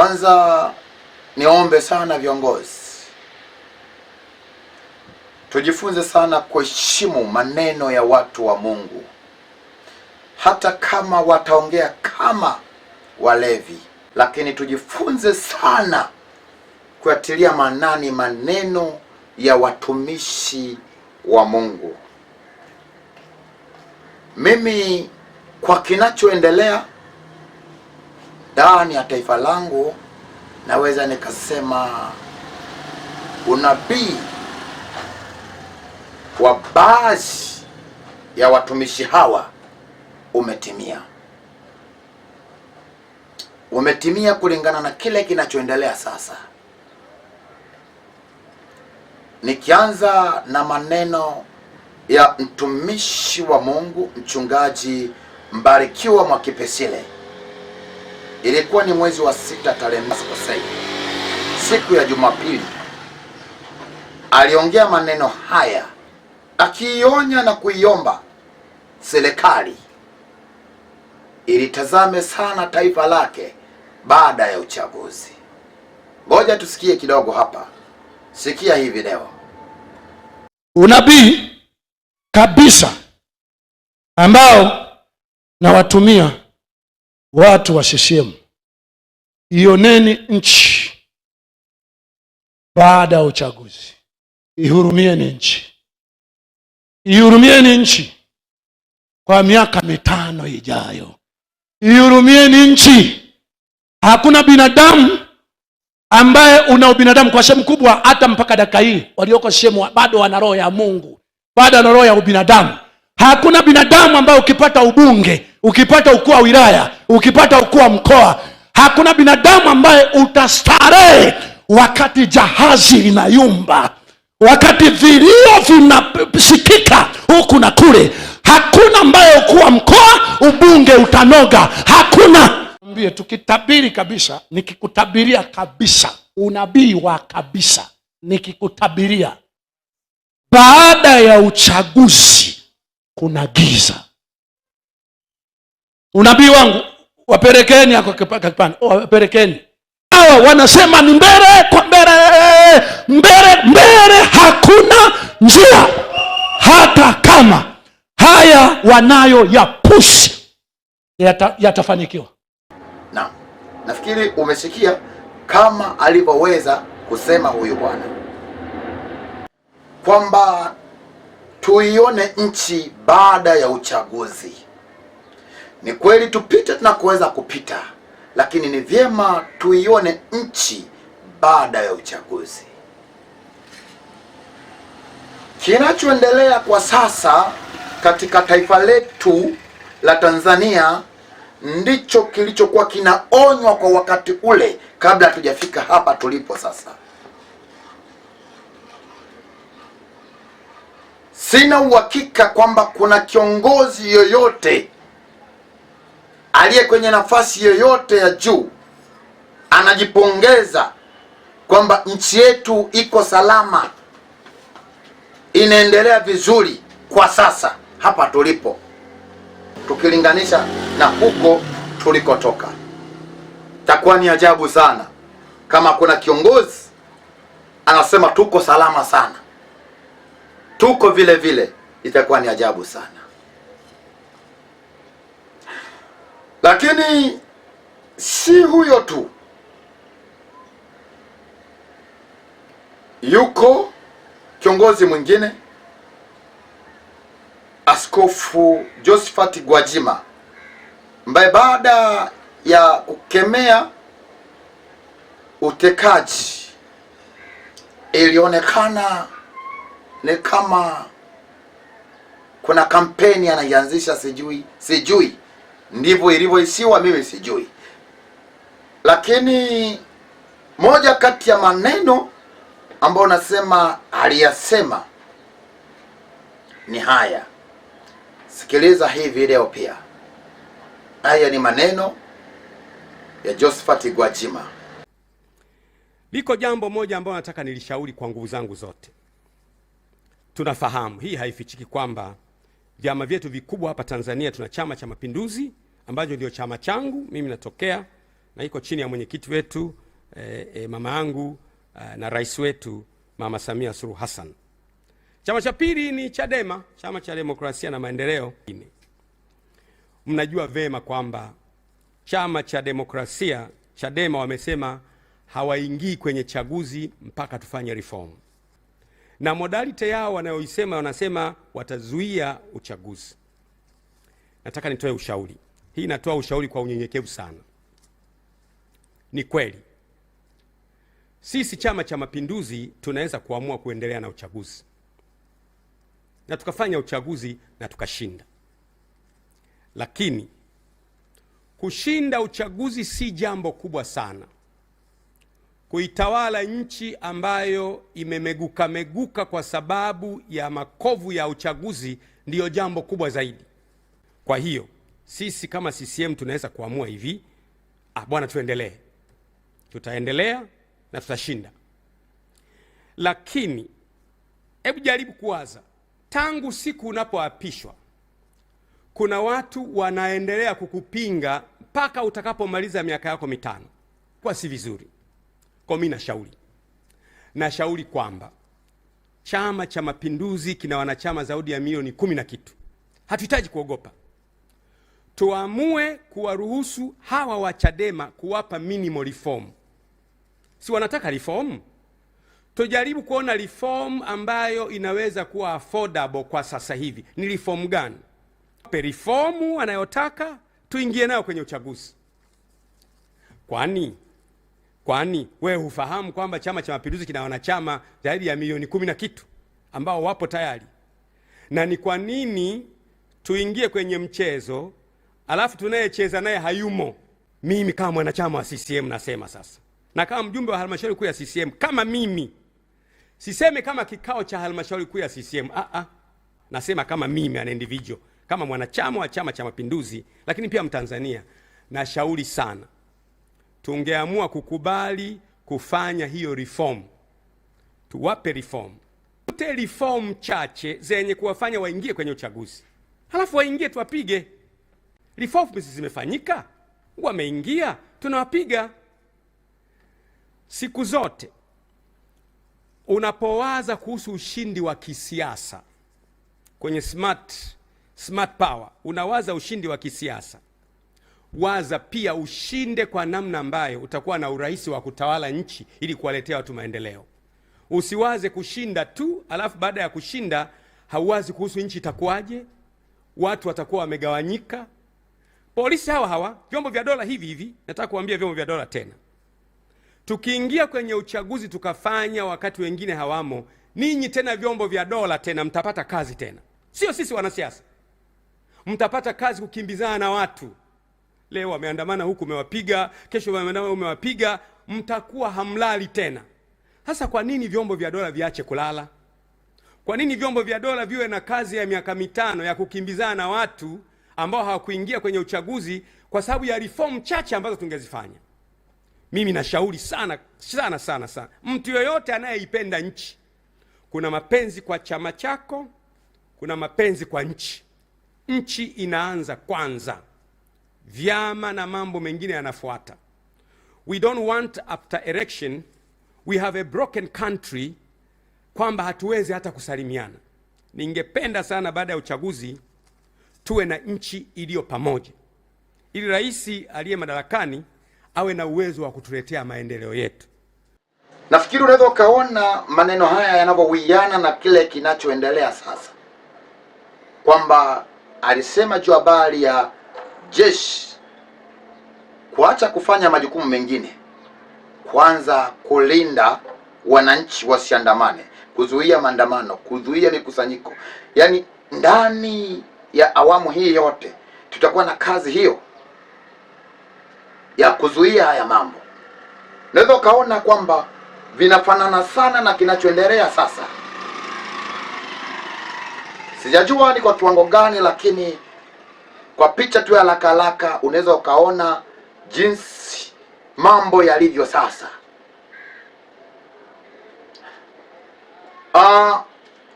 Kwanza niombe sana viongozi, tujifunze sana kuheshimu maneno ya watu wa Mungu, hata kama wataongea kama walevi, lakini tujifunze sana kuatilia maanani maneno ya watumishi wa Mungu. Mimi kwa kinachoendelea ndani ya taifa langu, naweza nikasema unabii wa baadhi ya watumishi hawa umetimia. Umetimia kulingana na kile kinachoendelea sasa. Nikianza na maneno ya mtumishi wa Mungu Mchungaji Mbarikiwa Mwakipesile. Ilikuwa ni mwezi wa 6 tarehe 6, siku ya Jumapili. Aliongea maneno haya akiionya na kuiomba serikali ilitazame sana taifa lake baada ya uchaguzi. Ngoja tusikie kidogo hapa. Sikia hii video. Unabii kabisa ambao nawatumia watu wa CCM. Ioneni nchi baada ya uchaguzi. Ihurumieni nchi. Ihurumieni nchi kwa miaka 5 ijayo. Ihurumieni nchi. Hakuna binadamu ambaye una ubinadamu kwa sehemu kubwa, hata mpaka dakika hii walioko sehemu bado wana roho ya Mungu, bado wana roho ya ubinadamu. Hakuna binadamu ambaye ukipata ubunge, ukipata ukuu wa wilaya, ukipata ukuu wa mkoa, hakuna binadamu ambaye utastarehe wakati jahazi linayumba, wakati vilio vinasikika huku na kule. Hakuna ambaye ukuu wa mkoa, ubunge utanoga. Hakuna. Mbie tukitabiri kabisa, nikikutabiria kabisa, unabii wa kabisa, nikikutabiria baada ya uchaguzi kuna giza. Unabii wangu wapelekeni hapo kipande, wapelekeni. Hawa wanasema ni mbele kwa mbele, mbele, hakuna njia. Hata kama haya wanayo ya push yatafanikiwa. Na nafikiri umesikia kama alivyoweza kusema huyu bwana kwamba tuione nchi baada ya uchaguzi. Ni kweli tupite tunakuweza kupita, lakini ni vyema tuione nchi baada ya uchaguzi. Kinachoendelea kwa sasa katika taifa letu la Tanzania ndicho kilichokuwa kinaonywa kwa wakati ule kabla hatujafika hapa tulipo sasa. Sina uhakika kwamba kuna kiongozi yoyote aliye kwenye nafasi yoyote ya juu anajipongeza kwamba nchi yetu iko salama, inaendelea vizuri kwa sasa hapa tulipo, tukilinganisha na huko tulikotoka. Takuwa ni ajabu sana kama kuna kiongozi anasema tuko salama sana, tuko vile vile. Itakuwa ni ajabu sana. Lakini si huyo tu, yuko kiongozi mwingine, Askofu Josephat Gwajima, ambaye baada ya kukemea utekaji ilionekana ni kama kuna kampeni anaianzisha. Sijui ndivyo ilivyoisiwa, mimi sijui. Lakini moja kati ya maneno ambayo nasema aliyasema ni haya. Sikiliza hii video pia. Haya ni maneno ya Josephat Gwajima. Liko jambo moja ambalo nataka nilishauri kwa nguvu zangu zote. Tunafahamu, hii haifichiki kwamba vyama vyetu vikubwa hapa Tanzania, tuna Chama cha Mapinduzi ambacho ndio chama changu, mimi natokea, na iko chini ya mwenyekiti wetu mama yangu na rais wetu Mama Samia Suluhu Hassan. Chama cha pili ni Chadema, Chama cha Demokrasia na Maendeleo. Mnajua vema kwamba Chama cha Demokrasia, Chadema, wamesema hawaingii kwenye chaguzi mpaka tufanye reform. Na modality yao wanayoisema, wanasema watazuia uchaguzi. Nataka nitoe ushauri. Hii natoa ushauri kwa unyenyekevu sana. Ni kweli sisi Chama cha Mapinduzi tunaweza kuamua kuendelea na uchaguzi, na tukafanya uchaguzi na tukashinda. Lakini kushinda uchaguzi si jambo kubwa sana. Kuitawala nchi ambayo imemeguka kwa sababu ya makovu ya uchaguzi ndiyo jambo kubwa zaidi. Kwa hiyo sisi kama CCM tunaweza kuamua hivi, bwana, tuendelee. Tutaendelea na tutashinda. Lakini hebu jaribu kuwaza, tangu siku unapoapishwa kuna watu wanaendelea kukupinga mpaka utakapomaliza miaka yako 5. Kwa si vizuri. Kwa mimi nashauri kwamba Chama cha Mapinduzi kina wanachama zaidi ya milioni 10 na kitu. Hatuhitaji kuogopa. Tuamue kuwaruhusu hawa wa Chadema kuwapa minimal reform. Si wanataka reform? Tujaribu kuona reform ambayo inaweza kuwa affordable kwa sasa hivi. Ni reform gani? Reformu anayotaka tuingie nayo kwenye uchaguzi. Kwani wewe hufahamu kwamba Chama cha Mapinduzi kina wanachama zaidi ya milioni 10 na kitu ambao wapo tayari? Na ni kwa nini tuingie kwenye mchezo alafu tunayecheza naye hayumo? Mimi kama mwanachama wa CCM nasema sasa, na kama mjumbe wa halmashauri kuu ya CCM, kama mimi, siseme kama kikao cha halmashauri kuu ya CCM, nasema kama mimi an individual, kama mwanachama wa Chama cha Mapinduzi, lakini pia Mtanzania, na shauri sana tungeamua kukubali kufanya hiyo reform. Tuwape reform. Tute reform chache zenye kuwafanya waingie kwenye uchaguzi. Halafu waingie tuwapige. Reform zimefanyika, wameingia, tunawapiga. Siku zote unapowaza kuhusu ushindi wa kisiasa kwenye smart power, unawaza ushindi wa kisiasa, waza pia ushinde kwa namna ambayo utakuwa na urahisi wa kutawala nchi ili kuwaletea watu maendeleo. Usiwaze kushinda tu, alafu baada ya kushinda hauwazi kuhusu nchi itakuwaje, watu watakuwa wamegawanyika. Polisi hawa vyombo vya dola hivi, nataka kuambia vyombo vya dola tena, tukiingia kwenye uchaguzi tukafanya wakati wengine hawamo, ninyi tena vyombo vya dola tena mtapata kazi tena. Sio sisi wanasiasa. Mtapata kazi kukimbizana na watu. Leo wameandamana huku umewapiga, kesho wameandamana umewapiga, mtakuwa hamlali tena. Sasa kwa nini vyombo vya dola viache kulala? Kwa nini vyombo vya dola viwe na kazi ya miaka 5 ya kukimbizana na watu ambao hawakuingia kwenye uchaguzi kwa sababu ya reform chache ambazo tungezifanya? Mimi nashauri sana, mtu yoyote anayeipenda nchi, kuna mapenzi kwa chama chako, kuna mapenzi kwa nchi. Nchi inaanza kwanza, vyama na mambo mengine yanafuata. We don't want after election we have a broken country, kwamba hatuwezi hata kusalimiana. Ningependa sana baada ya uchaguzi tuwe na nchi iliyo pamoja, ili rais aliye madarakani awe na uwezo wa kutuletea maendeleo yetu. Nafikiri unaweza ukaona maneno haya yanavyowiana na kile kinachoendelea sasa, kwamba alisema juu habari ya jeshi kuacha kufanya majukumu mengine, kwanza kulinda wananchi wasiandamane, kuzuia maandamano, kuzuia mikusanyiko. Yaani ndani ya awamu hii yote tutakuwa na kazi hiyo ya kuzuia haya mambo. Unaweza ukaona kwamba vinafanana sana na kinachoendelea sasa. Sijajua ni kwa kiwango gani, lakini kwa picha tu ya haraka unaweza ukaona jinsi mambo yalivyo sasa.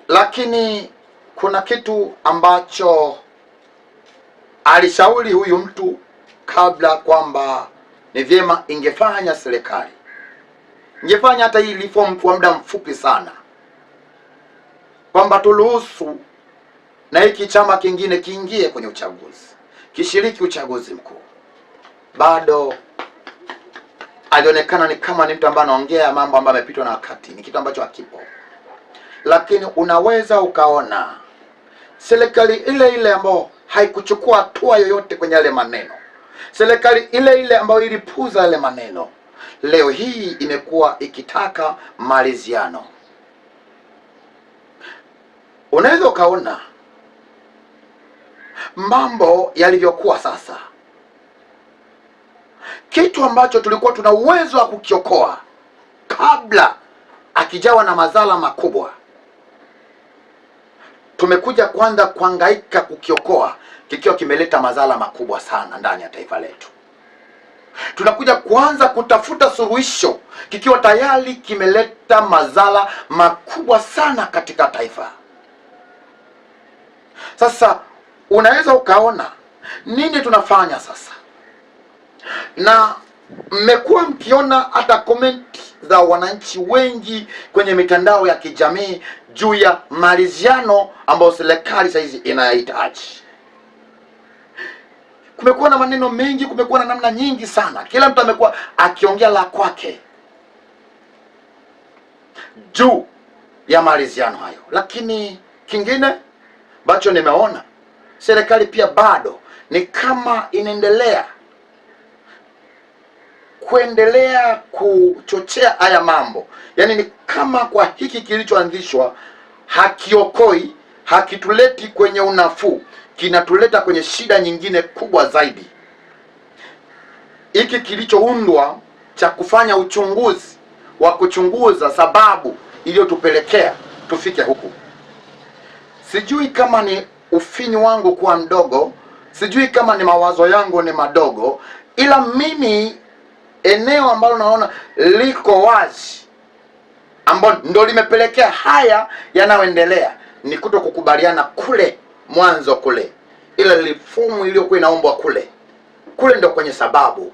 Lakini kuna kitu ambacho alishauri huyu mtu kabla, kwamba ni vyema ingefanya serikali, ingefanya hata hii reform kwa muda mfupi sana, kwamba turuhusu na hiki chama kingine kiingie kwenye uchaguzi, kishiriki uchaguzi mkuu. Bado alionekana ni kama ni mtu ambaye anaongea mambo ambayo amepitwa na wakati, ni kitu ambacho hakipo. Lakini unaweza ukaona serikali ile ile ambayo haikuchukua hatua yoyote kwenye yale maneno, serikali ile ile ambayo ilipuuza yale maneno, leo hii imekuwa ikitaka maridhiano. Unaweza ukaona mambo yalivyokuwa sasa. Kitu ambacho tulikuwa tuna uwezo wa kukiokoa kabla akijawa na madhara makubwa, tumekuja kwanza kuhangaika kukiokoa kikiwa kimeleta madhara makubwa sana ndani ya taifa letu. Tunakuja kuanza kutafuta suluhisho kikiwa tayari kimeleta madhara makubwa sana katika taifa. Sasa unaweza ukaona nini tunafanya sasa, na mmekuwa mkiona hata comment za wananchi wengi kwenye mitandao ya kijamii juu ya maridhiano ambayo serikali saizi inahitaji. Kumekuwa na maneno mengi, kumekuwa na namna nyingi sana, kila mtu amekuwa akiongea la kwake juu ya maridhiano hayo. Lakini kingine ambacho nimeona, serikali pia bado ni kama inaendelea kuchochea haya mambo. Yaani ni kama kwa hiki kilichoanzishwa hakiokoi, hakituleti kwenye unafuu, kinatuleta kwenye shida nyingine kubwa zaidi. Hiki kilichoundwa cha kufanya uchunguzi wa kuchunguza sababu iliyotupelekea tufike huku, sijui kama ni ufinyu wangu kuwa mdogo, sijui kama ni mawazo yangu ni madogo, ila mimi eneo ambalo naona liko wazi ambalo ndo limepelekea haya yanayoendelea ni kuto kukubaliana kule mwanzo, kule ile reformu iliyokuwa inaombwa kule ndo kwenye sababu.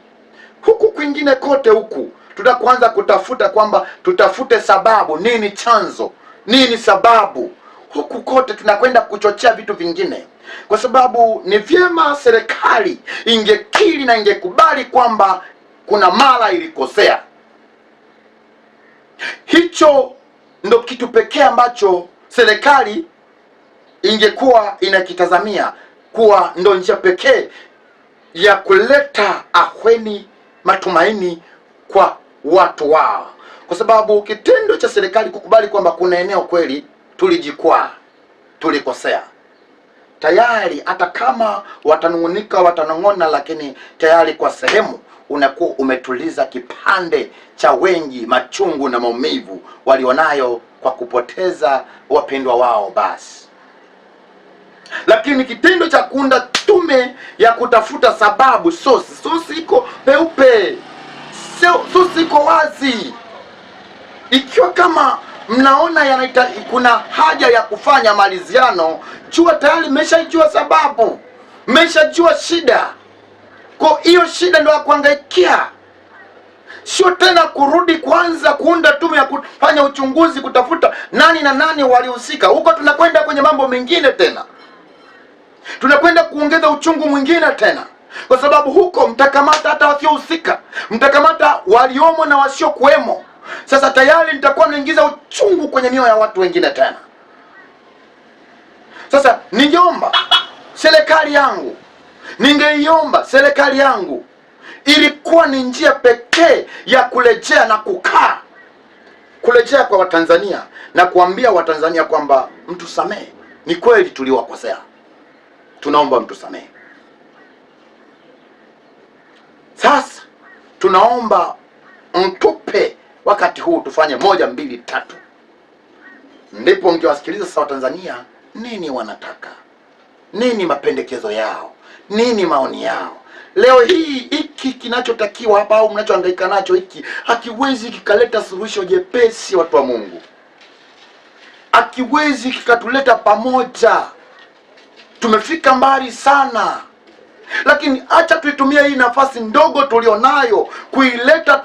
Huku kwingine kote huku tutakuanza kutafuta kwamba tutafute sababu, nini chanzo, nini sababu. Huku kote tunakwenda kuchochea vitu vingine, kwa sababu ni vyema serikali ingekiri na ingekubali kwamba kuna mara ilikosea. Hicho ndo kitu pekee ambacho serikali ingekuwa inakitazamia kuwa ndo njia pekee ya kuleta ahueni, matumaini kwa watu wao. Kwa sababu kitendo cha serikali kukubali kwamba kuna eneo kweli tulijikwaa, tulikosea, tayari hata kama watanungunika, watanong'ona, lakini tayari kwa sehemu unakuwa umetuliza kipande cha wengi machungu na maumivu walionayo kwa kupoteza wapendwa wao. Basi lakini kitendo cha kuunda tume ya kutafuta sababu, sosi iko peupe, sosi iko wazi. Ikiwa kama mnaona kuna haja ya kufanya maridhiano, jua tayari mmeshajua sababu, mmeshajua shida. Kwa hiyo shida ndio ya kuhangaikia, sio tena kurudi kwanza kuunda tume ya kufanya uchunguzi kutafuta nani na nani walihusika. Huko tunakwenda kwenye mambo mengine tena, tunakwenda kuongeza uchungu mwingine tena, kwa sababu huko mtakamata hata wasiohusika, mtakamata waliomo na wasio kuwemo. Sasa tayari nitakuwa naingiza uchungu kwenye mioyo ya watu wengine tena. Sasa ningeiomba serikali yangu ilikuwa ni njia pekee ya kurejea na kurejea kwa Watanzania na kuambia Watanzania kwamba mtusamehe, ni kweli tuliwakosea, tunaomba mtusamehe. Sasa tunaomba mtupe wakati huu tufanye 1, 2, 3. Ndipo mkiwasikiliza sasa Watanzania nini wanataka, nini mapendekezo yao, nini maoni yao. Leo hii hiki kinachotakiwa hapa au mnachohangaika nacho hiki hakiwezi kikaleta suluhisho jepesi, watu wa Mungu. Hakiwezi kikatuleta pamoja. Tumefika mbali sana. Lakini acha tuitumie hii nafasi ndogo tulionayo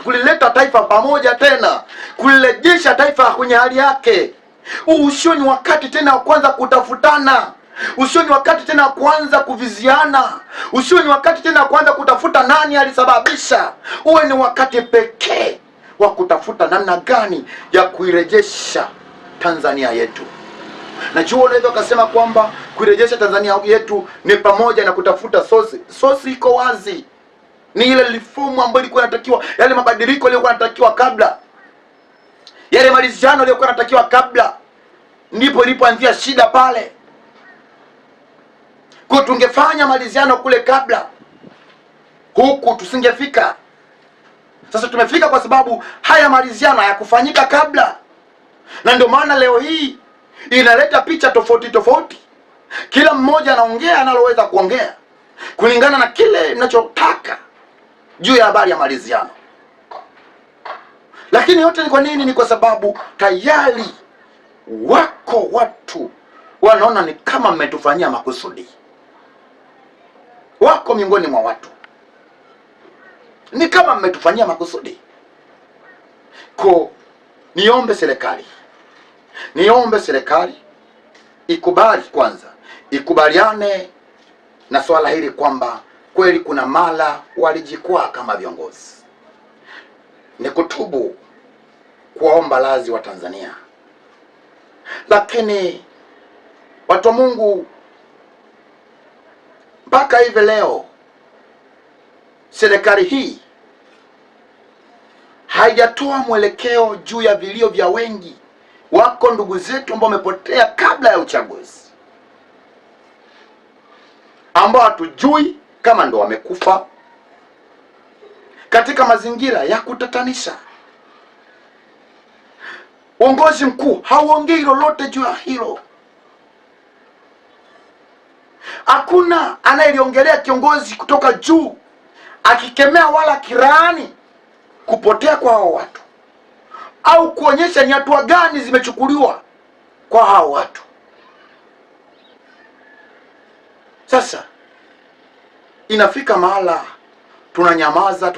kulileta taifa pamoja tena, kulirejesha taifa kwenye hali yake. Usio ni wakati tena wa kwanza kutafutana, usio ni wakati tena wa kuanza kuviziana, usio ni wakati tena wa kuanza kutafuta nani alisababisha. Uwe ni wakati pekee wa kutafuta namna gani ya kuirejesha Tanzania yetu. Najua unaweza ukasema kwamba kuirejesha Tanzania yetu ni pamoja na kutafuta sosi. Sosi iko wazi, ni ile reform ambayo ilikuwa inatakiwa, yale mabadiliko yaliyokuwa yanatakiwa kabla, yale maliziano yaliyokuwa yanatakiwa kabla, ndipo ilipoanzia shida pale. Kwa tungefanya maliziano kule kabla, huku tusingefika. Sasa tumefika kwa sababu haya maliziano hayakufanyika kabla, na ndio maana leo hii inaleta picha tofauti tofauti. Kila mmoja anaongea analoweza kuongea kulingana na kile ninachotaka juu ya habari ya maliziano. Lakini yote ni kwa nini? Ni kwa sababu tayari wako watu wanaona ni kama mmetufanyia makusudi. Wako miongoni mwa watu ni kama mmetufanyia makusudi. Kwa niombe serikali ikubali kwanza, ikubaliane na swala hili kwamba kweli kuna mala walijikwaa kama viongozi. Ni kutubu, kuwaomba radhi wa Tanzania. Lakini watu wa Mungu, mpaka hivi leo serikali hii haijatoa mwelekeo juu ya vilio vya wengi. Wako ndugu zetu ambao wamepotea kabla ya uchaguzi, ambao hatujui kama ndo wamekufa katika mazingira ya kutatanisha. Uongozi mkuu hauongei lolote juu ya hilo. Hakuna anayeliongelea kiongozi kutoka juu akikemea wala kiraani kupotea kwa hao watu, au kuonyesha ni hatua gani zimechukuliwa kwa hao watu. Sasa inafika mahala tunanyamaza.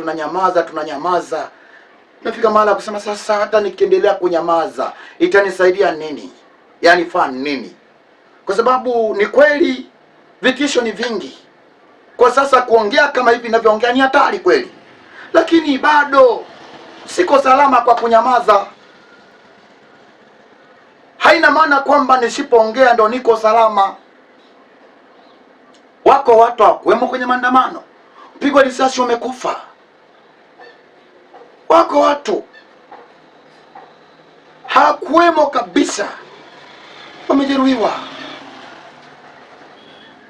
Inafika mahala kusema sasa, hata nikiendelea kunyamaza itanisaidia nini? Yaani fani nini? Kwa sababu ni kweli vitisho ni vingi kwa sasa. Kuongea kama hivi ninavyoongea ni hatari kweli, lakini bado siko salama kwa kunyamaza. Haina maana kwamba nisipoongea ndo niko salama. Wako watu hawakuwemo kwenye maandamano, pigwa risasi wamekufa. Wako watu hawakuwemo kabisa, wamejeruhiwa.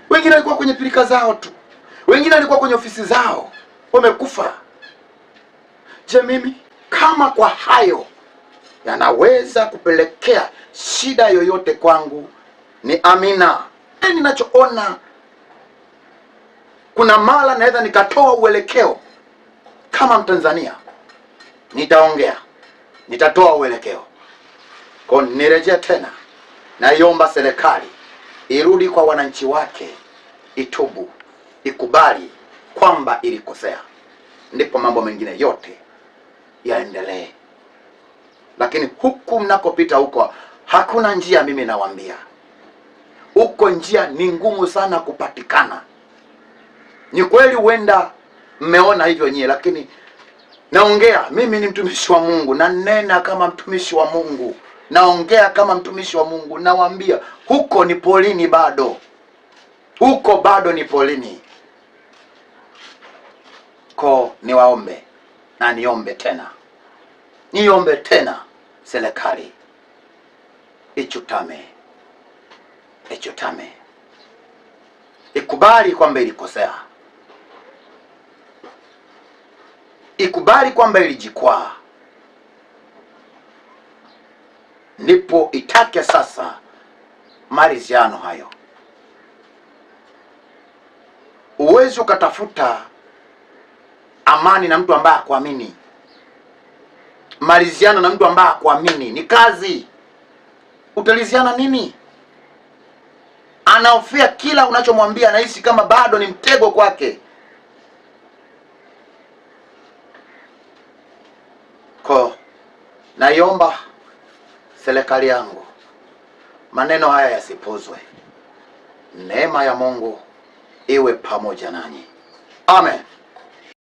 Wengine walikuwa kwenye pilika zao tu, wengine walikuwa kwenye ofisi zao, wamekufa. Je, mimi kama kwa hayo yanaweza kupelekea shida yoyote kwangu, ni amina. Ninachoona kuna mara naweza nikatoa uelekeo kama Mtanzania, nitaongea, nitatoa uelekeo. Kwa nirejea tena, naiomba serikali irudi kwa wananchi wake, itubu, ikubali kwamba ilikosea, ndipo mambo mengine yote yaendelee. Lakini huku mnakopita huko hakuna njia. Mimi nawaambia huko njia ni ngumu sana kupatikana. Ni kweli huenda mmeona hivyo nyie, lakini naongea, mimi ni mtumishi wa Mungu, na nena kama mtumishi wa Mungu, naongea kama mtumishi wa Mungu. Nawaambia huko ni polini bado, huko bado ni polini. Ko niwaombe na niombe tena, serikali ichutame, ikubali kwamba ilikosea, ikubali kwamba ilijikwaa, ndipo itake sasa maridhiano hayo. Uwezi ukatafuta amani na mtu ambaye hakuamini. Maridhiano na mtu ambaye hakuamini ni kazi. Utaliziana nini? Anahofia kila unachomwambia, anahisi kama bado ni mtego kwake. Kwa naiomba serikali yangu, maneno haya yasipuzwe. Neema ya Mungu iwe pamoja nanyi. Amen.